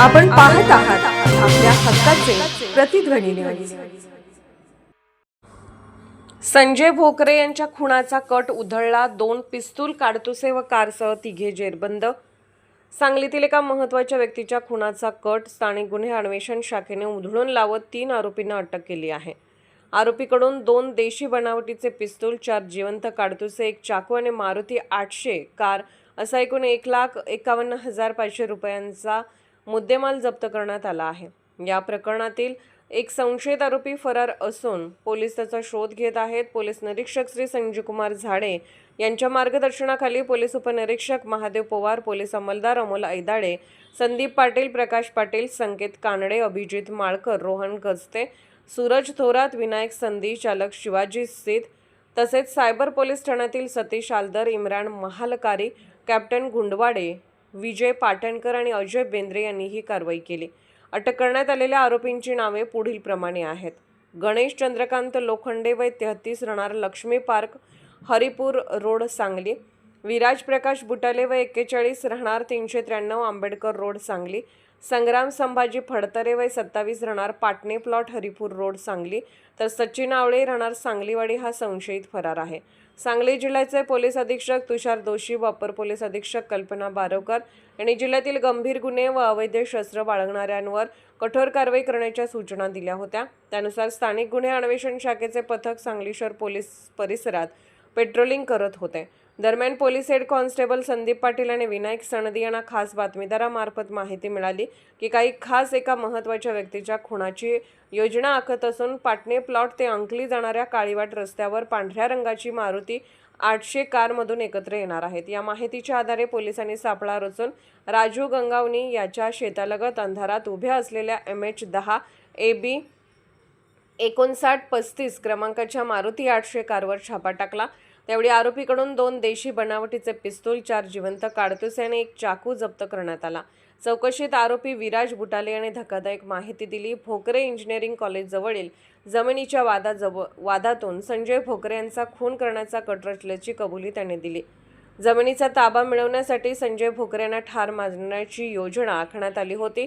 आपण पाहत आहात आपल्या हक्काचे प्रतिध्वनी न्यूज। संजय भोकरे यांच्या खुनाचा कट उधळला। 2 पिस्तूल, काडतुसे व कारसह तिघे जेरबंद। सांगलीतील एका महत्त्वाच्या व्यक्तीच्या खुनाचा कट स्थानिक गुन्हे अन्वेषण शाखेने उधळून लावत 3 आरोपींना अटक केली आहे। आरोपीकडून 2 देशी बनावटीचे पिस्तूल, 4 जिवंत काडतुसे, 1 चाकू आणि मारुती 800 कार असा एकूण 1,51,500 रुपयांचा मुद्देमाल जप्त करण्यात आला आहे। या प्रकरणातील एक संशयित आरोपी फरार असून पोलीस त्याचा शोध घेत आहेत। पोलीस निरीक्षक श्री संजयकुमार झाडे यांच्या मार्गदर्शनाखाली पोलीस उपनिरीक्षक महादेव पवार, पोलीस अंमलदार अमोल ऐदाळे, संदीप पाटील, प्रकाश पाटील, संकेत कानडे, अभिजित माळकर, रोहन गजते, सूरज थोरात, विनायक संधी, चालक शिवाजी सीत तसेच सायबर पोलीस ठाण्यातील सतीश आलदर, इम्रान महालकारी, कॅप्टन गुंडवाडे, विजय पाटणकर आणि अजय बेंद्रे यांनी ही कारवाई केली। अटक करण्यात आलेल्या आरोपींची नावे पुढील प्रमाणे आहेत। गणेश चंद्रकांत लोखंडे वय 33 राहणार लक्ष्मी पार्क, हरिपूर रोड, सांगली। विराज प्रकाश बुटाले वय 41 राहणार 393 आंबेडकर रोड, सांगली। संग्राम संभाजी फडतरे वय 27 राहणार पाटणे प्लॉट, हरिपूर रोड, सांगली। तर सचिन आवळे राहणार सांगलीवाडी हा संशयित फरार आहे। सांगली जिल्ह्याचे पोलीस अधीक्षक तुषार दोशी व अपर पोलीस अधीक्षक कल्पना बारवकर यांनी जिल्ह्यातील गंभीर गुन्हे व अवैध शस्त्र बाळगणाऱ्यांवर कठोर कारवाई करण्याच्या सूचना दिल्या होत्या। त्यानुसार स्थानिक गुन्हे अन्वेषण शाखेचे पथक सांगली शहर पोलीस परिसरात पेट्रोलिंग करत होते। दरम्यान police head constable Sandeep Patil आणि विनायक सणदी यांना खास बातमीदारामार्फत माहिती मिळाली की काही खास एका महत्त्वाच्या व्यक्तीच्या खुनाची योजना आखत असून पाटणे प्लॉट ते अंकली जाणाऱ्या काळीवाट रस्त्यावर पांढऱ्या रंगाची मारुती 800 कारमधून एकत्र येणार आहेत। या माहितीच्या आधारे पोलिसांनी सापळा रचून राजू गंगावणी याच्या शेतालगत अंधारात उभ्या असलेल्या MH10 AB 5935 क्रमांकाच्या मारुती 800 कारवर छापा टाकला। त्यावेळी आरोपीकडून 2 देशी बनावटीचे पिस्तूल, 4 जिवंत काडतुसे आणि 1 चाकू जप्त करण्यात आला। चौकशीत आरोपी विराज बुटाले याने धक्कादायक माहिती दिली। भोकरे इंजिनिअरिंग कॉलेज जवळील जमिनीच्या वादातून संजय भोकरे यांचा खून करण्याचा कट रचल्याची कबुली त्याने दिली। जमिनीचा ताबा मिळवण्यासाठी संजय भोकरे यांना ठार मारण्याची योजना आखण्यात आली होती।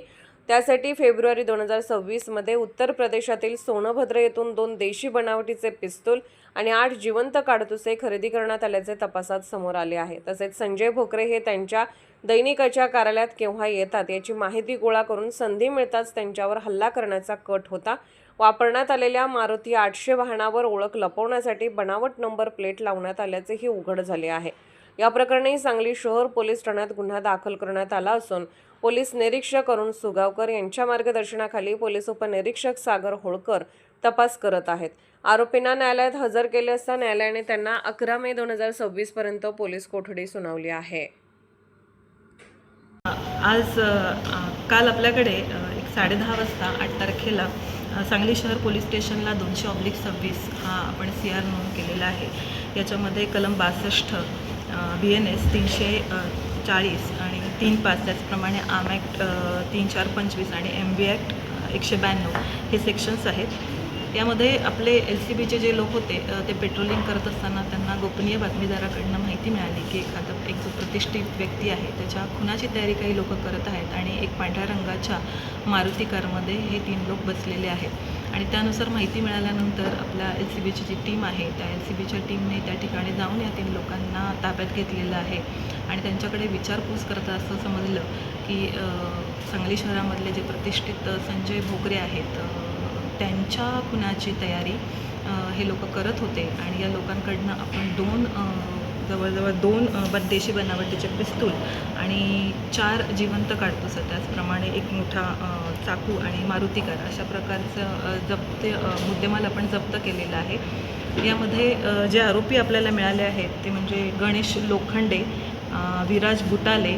त्यासाठी फेब्रुवारी 2026 मध्ये उत्तर प्रदेशातील सोनभद्र येथून 2 देशी बनावटीचे पिस्तूल आणि 8 जिवंत काडतुसे खरेदी करण्यात आल्याचे तपासात समोर आले आहे। तसेच संजय भोकरे हे त्यांच्या दैनिकाच्या कार्यालयात केव्हा येतात याची माहिती गोळा करून संधी मिळताच त्यांच्यावर हल्ला करण्याचा कट होता। वापरण्यात आलेल्या मारुती 800 वाहनावर ओळख लपवण्यासाठी बनावट नंबर प्लेट लावण्यात आल्याचेही उघड झाले आहे। या प्रकरणी सांगली शहर पोलीस ठाण्यात गुन्हा दाखल करण्यात आला असून पोलीस निरीक्षक अरुण सुगावकर यांच्या मार्गदर्शनाखाली पोलीस उपनिरीक्षक सागर होळकर तपास करत आहेत। आरोपींना न्यायालयात हजर केले असता न्यायालयाने त्यांना 11 मे 2026 पर्यंत पोलीस कोठडी सुनावली आहे। काल आपल्याकडे 10:30 वाजता 8 तारखेला सांगली शहर पोलीस स्टेशनला 200/26 हा आपण CR नोंद केलेला आहे। याच्यामध्ये कलम 62 BNS 340 आणि 3.5 त्याचप्रमाणे आर्म ॲक्ट 3.4.25 आणि MB ॲक्ट 192 हे सेक्शन्स आहेत। यामध्ये आपले LCBचे जे लोक होते ते पेट्रोलिंग करत असताना त्यांना गोपनीय बातमीदाराकडनं माहिती मिळाली की एक जो प्रतिष्ठित व्यक्ती आहे त्याच्या खुनाची तयारी काही लोक करत आहेत आणि एक पांढऱ्या रंगाच्या मारुती कारमध्ये हे 3 लोक बसलेले आहेत। आणि त्यानुसार माहिती मिळाल्यानंतर आपल्या LCBची जी टीम आहे त्या LCBच्या टीमने त्या ठिकाणी जाऊन या 3 लोकांना ताब्यात घेतलेलं आहे आणि त्यांच्याकडे विचारपूस करता असं समजलं की सांगली शहरामधले जे प्रतिष्ठित संजय भोकरे आहेत त्यांच्या खुनाची तयारी हे लोक करत होते आणि या लोकांकडनं आपण जवळजवळ 2 देशी बनावटीचे पिस्तूल आणि 4 जिवंत काडतुसे, त्याचप्रमाणे एक मोठा चाकू आणि मारुती कार अशा प्रकारचं मुद्देमाल आपण जप्त केलेला आहे। यामध्ये जे आरोपी आपल्याला मिळाले आहेत ते म्हणजे गणेश लोखंडे, विराज बुटाले,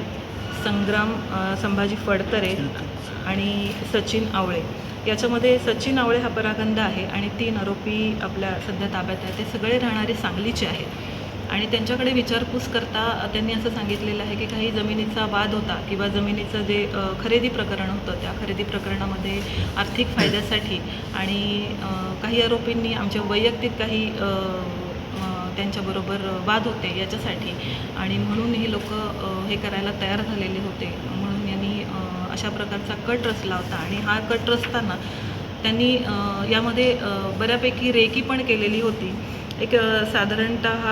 संग्राम संभाजी फडतरे आणि सचिन आवळे। याच्यामध्ये सचिन आवळे हा परागंदा आहे आणि 3 आरोपी आपल्या सध्या ताब्यात आहेत। ते सगळे राहणारे सांगलीचे आहेत आणि त्यांच्याकडे विचारपूस करता त्यांनी असं सांगितलेलं आहे की काही जमिनीचा वाद होता किंवा जमिनीचं जे खरेदी प्रकरण होतं त्या खरेदी प्रकरणामध्ये आर्थिक फायद्यासाठी आणि काही आरोपींनी आमच्या वैयक्तिक काही त्यांच्याबरोबर वाद होते याच्यासाठी आणि म्हणून हे लोक हे करायला तयार झालेले होते। म्हणून यांनी अशा प्रकारचा कट रचला होता आणि हा कट रचताना त्यांनी यामध्ये बऱ्यापैकी रेकी पण केलेली होती. एक साधारणतः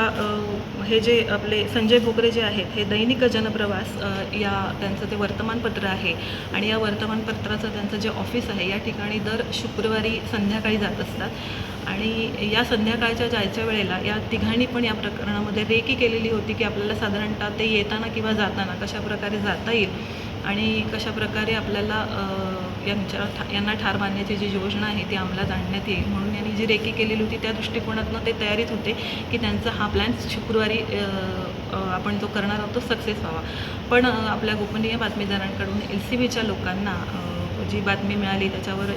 हे जे आपले संजय भोकरे जे आहेत हे दैनिक जनप्रवास या त्यांचं ते वर्तमानपत्र आहे आणि या वर्तमानपत्राचं त्यांचं जे ऑफिस आहे या ठिकाणी दर शुक्रवारी संध्याकाळी जात असतात आणि या संध्याकाळच्या जायच्या वेळेला या तिघांनी पण या प्रकरणामध्ये रेकी केलेली होती की आपल्याला साधारणतः ते येताना किंवा जाताना कशाप्रकारे जाता येईल आणि कशाप्रकारे आपल्याला यांना ठार मारण्याची जी योजना आहे ती अंमलात आणण्यात येईल म्हणून यांनी जी रेकी केलेली होती त्या दृष्टिकोनातून ते तयारीत होते की त्यांचा हा प्लॅन शुक्रवारी आपण जो करणार आहोत तो सक्सेस व्हावा. पण आपल्या गोपनीय बातमीदारांकडून LCBच्या लोकांना जी बातमी मिळाली त्याच्यावर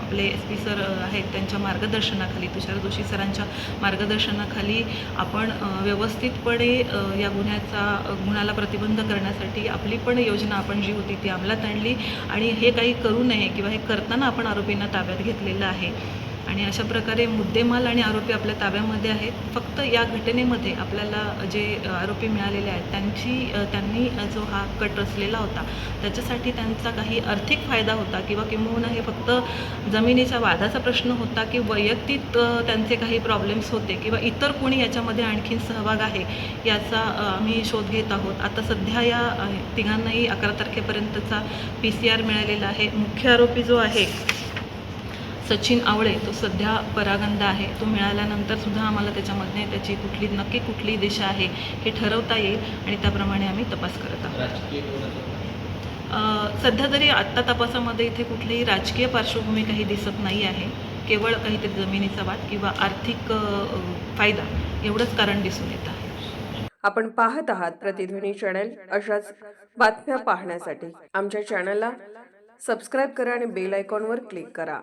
आपले SP सर आहेत त्यांच्या मार्गदर्शनाखाली, तुषार जोशी सरांच्या मार्गदर्शनाखाली आपण व्यवस्थितपणे या गुन्ह्याला प्रतिबंध करण्यासाठी आपली पण योजना आपण जी होती ती अंमलात आणली आणि हे काही करू नये किंवा हे करताना आपण आरोपींना ताब्यात घेतलेलं आहे आणि अशा प्रकारे मुद्देमाल आणि आरोपी आपल्या ताब्यामध्ये आहेत. फक्त या घटनेमध्ये आपल्याला जे आरोपी मिळालेले आहेत त्यांनी जो हा कट रचलेला होता त्याच्यासाठी त्यांचा काही आर्थिक फायदा होता किंवा किंबहुना हे फक्त जमिनीच्या वादाचा प्रश्न होता की वैयक्तिक त्यांचे काही प्रॉब्लेम्स होते किंवा इतर कोणी याच्यामध्ये आणखीन सहभाग आहे याचा आम्ही शोध घेत आहोत. आता सध्या या तिघांनाही 11 तारखेपर्यंतचा PCR मिळालेला आहे. मुख्य आरोपी जो आहे सचिन आवळे तो सध्या परागंदा आहे. तो मिळाल्यानंतर सुद्धा आम्हाला त्याच्यामध्ये त्याची नक्की कुठली दिशा आहे हे ठरवता येईल आणि त्याप्रमाणे आम्ही तपास करत आहोत. सध्या तरी आत्ता तपासामध्ये इथे कुठलीही राजकीय पार्श्वभूमी काही दिसत नाही आहे. केवळ काहीतरी जमिनीचा वाद किंवा आर्थिक फायदा एवढंच कारण दिसून येत आहे. आपण पाहत आहात प्रतिध्वनी चॅनल. अशाच बातम्या पाहण्यासाठी आमच्या चॅनलला सबस्क्राईब करा आणि बेल आयकॉनवर क्लिक करा.